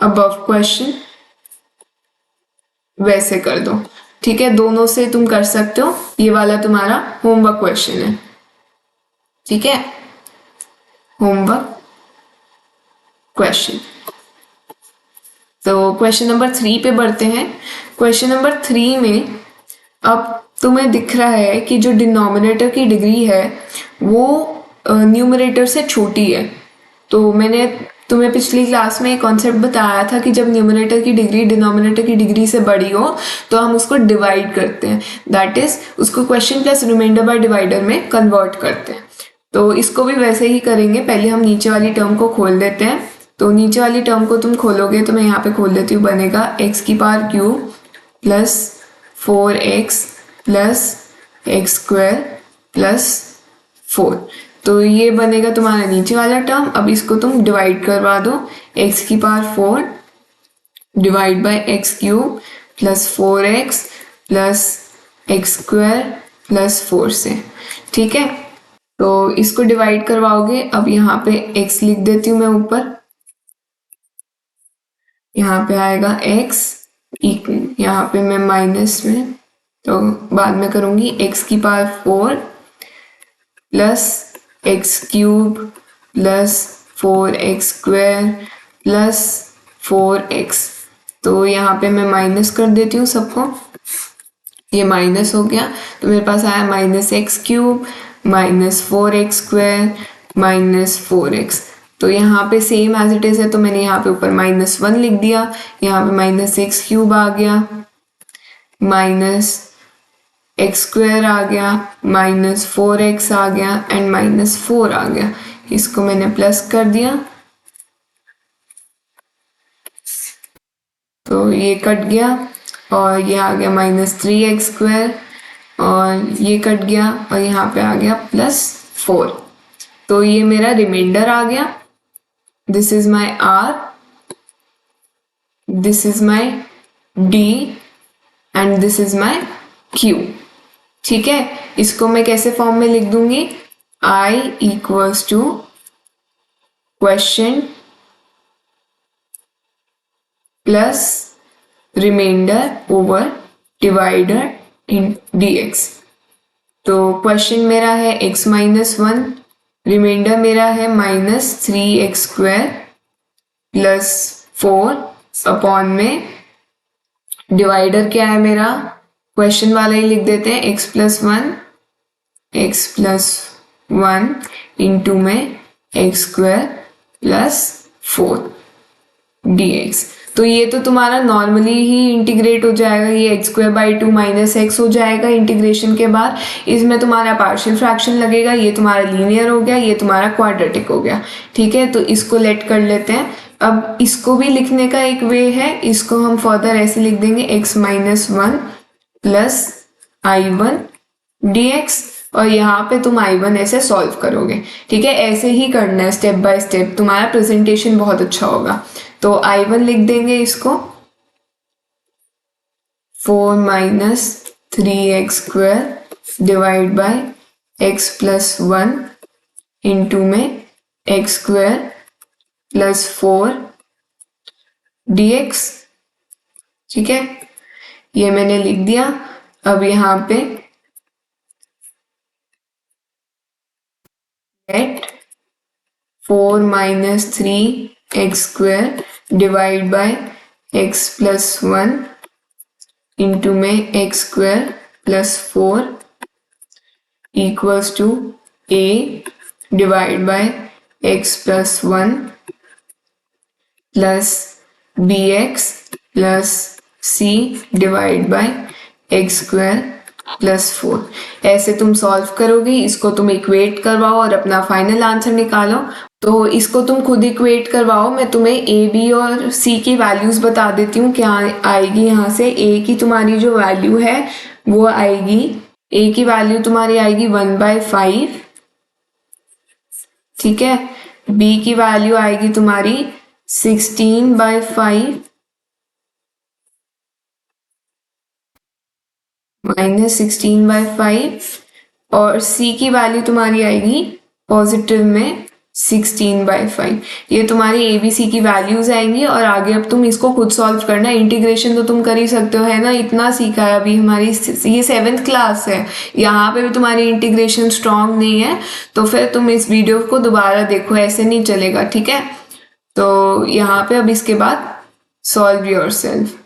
अबव क्वेश्चन वैसे कर दो। ठीक है, दोनों से तुम कर सकते हो, ये वाला तुम्हारा होमवर्क क्वेश्चन है। ठीक है, होमवर्क क्वेश्चन। तो क्वेश्चन नंबर 3 पे बढ़ते हैं। क्वेश्चन नंबर 3 में अब तुम्हें दिख रहा है कि जो डिनोमिनेटर की डिग्री है वो न्यूमरेटर से छोटी है। तो मैंने तुम्हें पिछली क्लास में एक कॉन्सेप्ट बताया था कि जब न्यूमरेटर की डिग्री डिनोमिनेटर की डिग्री से बड़ी हो तो हम उसको डिवाइड करते हैं, दैट इज उसको question plus remainder by divider में कन्वर्ट करते हैं। तो इसको भी वैसे ही करेंगे। पहले हम नीचे वाली टर्म को खोल देते हैं। तो नीचे वाली टर्म को तुम खोलोगे तो मैं यहाँ पे खोल देती हूँ, बनेगा x³ plus 4x plus x² plus 4। तो ये बनेगा तुम्हारा नीचे वाला टर्म। अब इसको तुम डिवाइड करवा दो, x⁴ divide by x³ plus 4x plus x² plus 4 से। ठीक है, तो इसको डिवाइड करवाओगे। अब यहाँ पे x लिख देती हूँ मैं ऊपर, यहाँ पे आएगा x, यहाँ पे मैं माइनस में तो बाद में करूँगी, x⁴ plus x³ plus 4x² plus 4x। तो यहाँ पे मैं माइनस कर देती हूँ सबको, ये माइनस हो गया तो मेरे पास आया -x³ -4x² -4x। तो यहाँ पे सेम एज इट इज है, तो मैंने यहाँ पे ऊपर -1 लिख दिया, यहाँ पे -x³ आ गया, -x² आ गया, -4x आ गया एंड -4 आ गया। इसको मैंने प्लस कर दिया तो ये कट गया और ये आ गया -3x² और ये कट गया और यहाँ पे आ गया +4। तो ये मेरा रिमाइंडर आ गया। This is my r, this is my d and this is my q। ठीक है, इसको मैं कैसे फॉर्म में लिख दूंगी, I equals to question plus remainder over divider in dx। तो क्वेश्चन मेरा है x-1, रिमाइंडर मेरा है -3x² प्लस 4 अपॉन में डिवाइडर क्या है मेरा, क्वेश्चन वाला ही लिख देते हैं, x+1 इंटू में x² प्लस 4 dx। तो ये तो तुम्हारा नॉर्मली ही इंटीग्रेट हो जाएगा, ये x²/2 -x हो जाएगा इंटीग्रेशन के बाद। इसमें तुम्हारा पार्शियल फ्रैक्शन लगेगा, ये तुम्हारा लीनियर हो गया, ये तुम्हारा क्वाड्रेटिक हो गया। ठीक है, तो इसको लेट कर लेते हैं। अब इसको भी लिखने का एक वे है, इसको हम फर्दर ऐसे लिख देंगे x-1 प्लस I1 dx और यहाँ पे तुम I1 ऐसे सॉल्व करोगे। ठीक है, ऐसे ही करना है स्टेप बाय स्टेप, तुम्हारा प्रेजेंटेशन बहुत अच्छा होगा। तो I1 लिख देंगे इसको 4 - 3x² divide by x+1 into में x² प्लस 4 dx। ठीक है, ये मैंने लिख दिया। अब यहाँ पे late 4 - 3x² divide by x+1 into में x² plus 4 equals to a divide by x+1 plus bx plus c divide by x² plus 4। ऐसे तुम सॉल्व करोगे, इसको तुम इक्वेट करवाओ और अपना फाइनल आंसर निकालो। तो इसको तुम खुद इक्वेट करवाओ, मैं तुम्हें a b और c की वैल्यूज बता देती हूँ क्या आएगी। यहाँ से a की तुम्हारी जो वैल्यू है वो आएगी, a की वैल्यू तुम्हारी आएगी 1/5। ठीक है, b की वैल्यू आएगी तुम्हारी 16/5 -16/5 और c की वैल्यू तुम्हारी आएगी पॉजिटिव में 16/5। ये तुम्हारी ABC की वैल्यूज आएंगी और आगे अब तुम इसको खुद सॉल्व करना। इंटीग्रेशन तो तुम कर ही सकते हो, है ना, इतना सीखा है अभी। हमारी ये 7th क्लास है, यहाँ पे भी तुम्हारी इंटीग्रेशन स्ट्रांग नहीं है, तो फिर तुम इस वीडियो को दोबारा देखो, ऐसे नहीं चलेगा। ठीक है, तो यहाँ पे अब इसके बाद सॉल्व योरसेल्फ।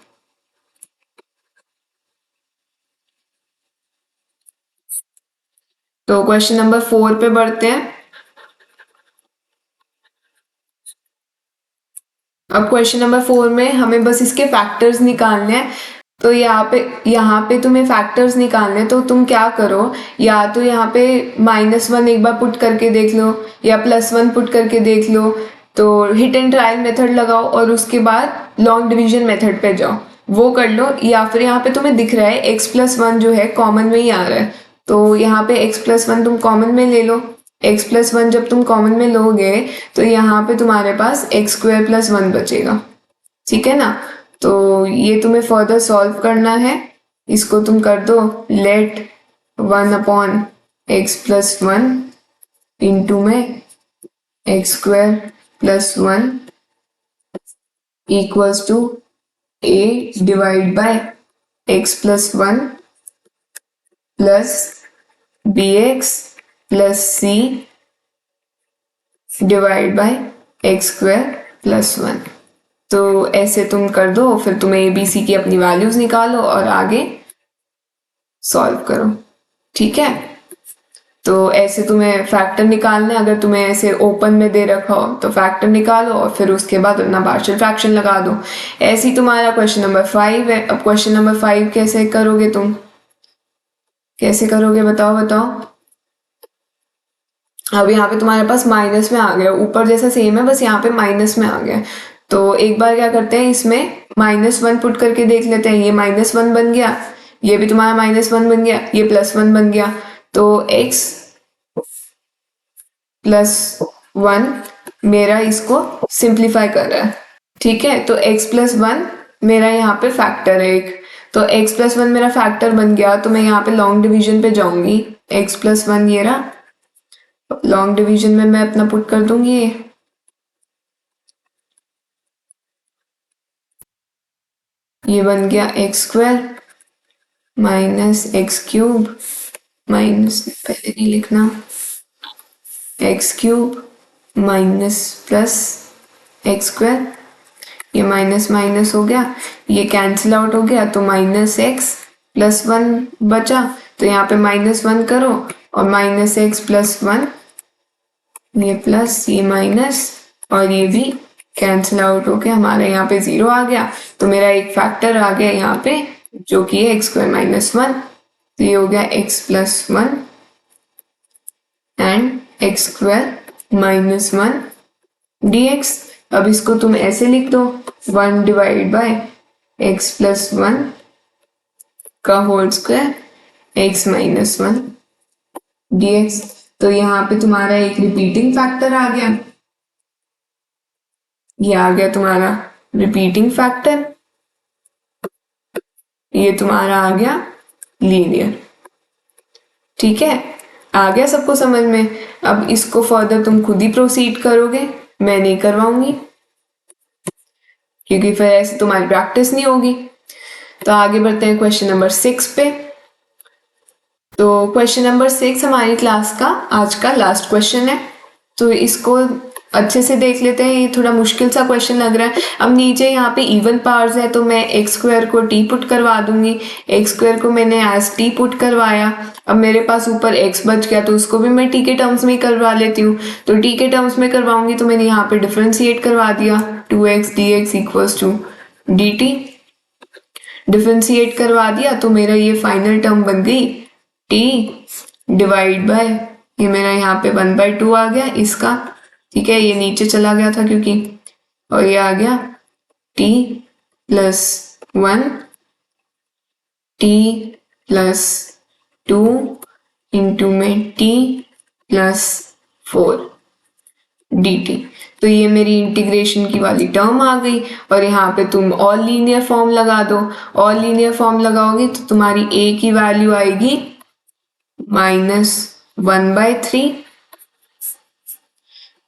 तो क्वेश्चन नंबर 4 पे बढ़ते हैं। अब क्वेश्चन नंबर 4 में हमें बस इसके फैक्टर्स निकालने हैं। तो यहाँ पे तुम्हें फैक्टर्स निकालने, तो तुम क्या करो, या तो यहाँ पे -1 एक बार पुट करके देख लो या +1 पुट करके देख लो। तो हिट एंड ट्रायल मेथड लगाओ और उसके बाद लॉन्ग डिवीजन मेथड पे जाओ, वो कर लो। या फिर यहाँ पे तुम्हें दिख रहा है x+1 जो है कॉमन में ही आ रहा है, तो यहाँ पे x+1 तुम कॉमन में ले लो। x+1 जब तुम कॉमन में लोगे तो यहाँ पे तुम्हारे पास x² + 1 बचेगा। ठीक है ना, तो ये तुम्हें फर्दर सॉल्व करना है। इसको तुम कर दो, लेट 1/x+1 इंटू में x² + 1 equals to a divide by x+1 plus bx plus c divide by x square plus 1। तो ऐसे तुम कर दो, फिर तुम्हें ए बी सी की अपनी वैल्यूज निकालो और आगे सॉल्व करो। ठीक है, तो ऐसे तुम्हें फैक्टर निकालना है। अगर तुम्हें ऐसे ओपन में दे रखा हो तो फैक्टर निकालो और फिर उसके बाद अपना पार्शियल फ्रैक्शन लगा दो। ऐसे ही तुम्हारा क्वेश्चन नंबर 5 है। अब क्वेश्चन नंबर 5 कैसे करोगे तुम, कैसे करोगे बताओ बताओ। अब यहाँ पे तुम्हारे पास माइनस में आ गया, ऊपर जैसा सेम है बस यहाँ पे माइनस में आ गया। तो एक बार क्या करते हैं, इसमें -1 पुट करके देख लेते हैं। ये -1 बन गया, ये भी तुम्हारा -1 बन गया, ये +1 बन गया। तो x +1 मेरा इसको सिंप्लीफाई कर रहा है। ठीक है, तो x +1 मेरा यहाँ पे फैक्टर है एक। तो x +1 मेरा फैक्टर बन गया, तो मैं यहाँ पे लॉन्ग डिवीजन पे जाऊंगी। x +1 ये रहा, लॉन्ग डिवीजन में मैं अपना पुट कर दूंगी। ये बन गया x² -x³ माइनस, पहले नहीं लिखना, x³ माइनस प्लस x²। ये माइनस माइनस हो गया, ये कैंसिल आउट हो गया, तो -x +1 बचा। तो यहाँ पे -1 करो और -x +1, ये प्लस ये माइनस और ये भी कैंसिल आउट हो गया, हमारा यहाँ पे 0 आ गया। तो मेरा एक फैक्टर आ गया यहाँ पे जो कि है x² -1। तो ये हो गया x +1 एंड x² -1 dx। अब इसको तुम ऐसे लिख दो, 1 डिवाइड बाय x +1 का होल स्क्वायर x -1 dx। तो यहाँ पे तुम्हारा एक रिपीटिंग फैक्टर आ गया, ये आ गया तुम्हारा रिपीटिंग फैक्टर, ये तुम्हारा आ गया लीनियर। ठीक है, आ गया सबको समझ में। अब इसको फर्दर तुम खुद ही प्रोसीड करोगे, मैं नहीं करवाऊंगी क्योंकि फिर ऐसे तुम्हारी प्रैक्टिस नहीं होगी। तो आगे बढ़ते हैं क्वेश्चन नंबर 6 पे। तो क्वेश्चन नंबर 6 हमारी क्लास का आज का लास्ट क्वेश्चन है, तो इसको अच्छे से देख लेते हैं। ये थोड़ा मुश्किल सा क्वेश्चन लग रहा है। अब नीचे यहाँ पे इवन पावर्स है, तो मैं x² को t पुट करवा दूंगी। x² को मैंने एज t पुट करवाया। अब मेरे पास ऊपर x बच गया, तो उसको भी मैं t के टर्म्स में करवा लेती हूँ। तो t के टर्म्स में करवाऊंगी, तो मैंने यहाँ पे डिफ्रेंशिएट करवा दिया, 2x dx equals to dt। Differentiate करवा दिया, तो मेरा ये फाइनल टर्म बन गई t डिवाइड बाय, ये मेरा यहाँ पे 1/2 आ गया इसका। ठीक है, ये नीचे चला गया था क्योंकि, और ये आ गया t +1 t +2 इंटू में t +4 dt। तो ये मेरी इंटीग्रेशन की वाली टर्म आ गई। और यहाँ पे तुम ऑल लीनियर फॉर्म लगा दो। ऑल लीनियर फॉर्म लगाओगे तो तुम्हारी a की वैल्यू आएगी -1/3,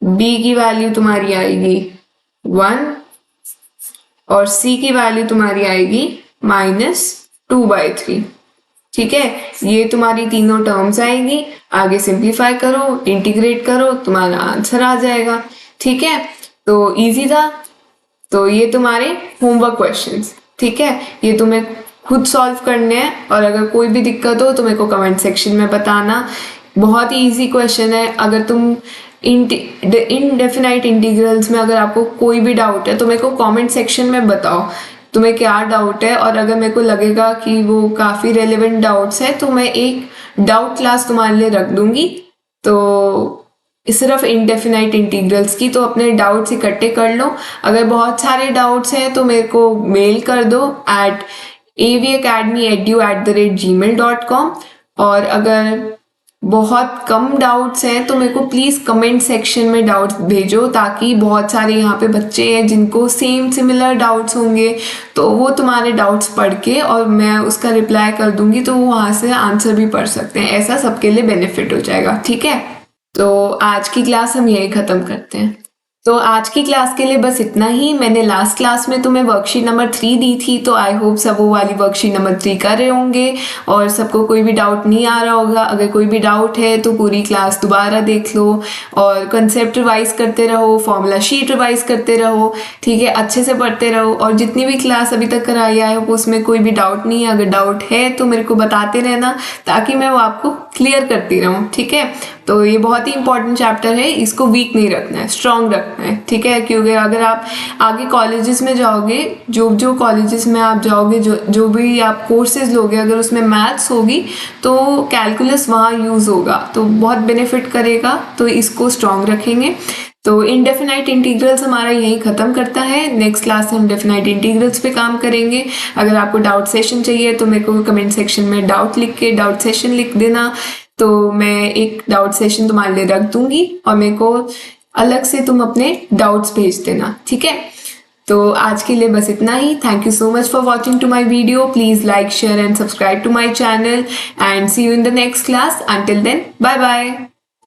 b की वैल्यू तुम्हारी आएगी 1 और c की वैल्यू तुम्हारी आएगी -2/3। ठीक है, ये तुम्हारी तीनों टर्म्स आएगी। आगे सिंप्लीफाई करो, इंटीग्रेट करो, तुम्हारा आंसर आ जाएगा। ठीक है, तो इजी था। तो ये तुम्हारे होमवर्क क्वेश्चंस, ठीक है, ये तुम्हें खुद सॉल्व करने हैं। और अगर कोई भी दिक्कत हो तो मेरे को कमेंट सेक्शन में बताना। बहुत ही इजी क्वेश्चन है। अगर तुम इनडेफिनाइट इंटीग्रल्स में अगर आपको कोई भी डाउट है तो मेरे को कमेंट सेक्शन में बताओ तुम्हें क्या डाउट है। और अगर मेरे को लगेगा कि वो काफ़ी रेलेवेंट डाउट्स है तो मैं एक डाउट क्लास तुम्हारे लिए रख दूंगी। तो सिर्फ इनडेफिनाइट इंटीग्रल्स की, तो अपने डाउट्स इकट्ठे कर लो। अगर बहुत सारे डाउट्स हैं तो मेरे को मेल कर दो avacademyedu@gmail.com। और अगर बहुत कम डाउट्स हैं तो मेरे को प्लीज़ कमेंट सेक्शन में डाउट्स भेजो, ताकि बहुत सारे यहाँ पे बच्चे हैं जिनको सिमिलर डाउट्स होंगे, तो वो तुम्हारे डाउट्स पढ़ के और मैं उसका रिप्लाई कर दूंगी, तो वो वहाँ से आंसर भी पढ़ सकते हैं। ऐसा सबके लिए बेनिफिट हो जाएगा। ठीक है, तो आज की क्लास हम यही ख़त्म करते हैं। तो आज की क्लास के लिए बस इतना ही। मैंने लास्ट क्लास में तुम्हें वर्कशीट नंबर 3 दी थी, तो आई होप सब वो वाली वर्कशीट नंबर 3 कर रहे होंगे और सबको कोई भी डाउट नहीं आ रहा होगा। अगर कोई भी डाउट है तो पूरी क्लास दोबारा देख लो और कंसेप्ट रिवाइज करते रहो, फॉर्मूला शीट रिवाइज करते रहो, ठीक है, अच्छे से पढ़ते रहो। और जितनी भी क्लास अभी तक कराई है उसमें कोई भी डाउट नहीं है, अगर डाउट है तो मेरे को बताते रहना ताकि मैं वो आपको क्लियर करती रहूँ, ठीक है। तो ये बहुत ही इंपॉर्टेंट चैप्टर है, इसको वीक नहीं रखना है, स्ट्रॉन्ग रखना है, ठीक है। क्योंकि अगर आप आगे कॉलेजेस में जाओगे, जो कॉलेजेस में आप जाओगे, जो भी आप कोर्सेज लोगे, अगर उसमें मैथ्स होगी तो कैलकुलस वहाँ यूज़ होगा, तो बहुत बेनिफिट करेगा। तो इसको स्ट्रॉन्ग रखेंगे। तो इनडेफिनाइट इंटीग्रल्स हमारा यही ख़त्म करता है। नेक्स्ट क्लास में हम डेफिनाइट इंटीग्रल्स पे काम करेंगे। अगर आपको डाउट सेशन चाहिए तो मेरे को कमेंट सेक्शन में डाउट सेशन लिख देना, तो मैं एक डाउट सेशन तुम्हारे लिए रख दूंगी और मेरे को अलग से तुम अपने डाउट्स भेज देना, ठीक है। तो आज के लिए बस इतना ही। Thank you so much for watching to my video. Please like, share and subscribe to my channel and see you in the next class. Until then, bye bye.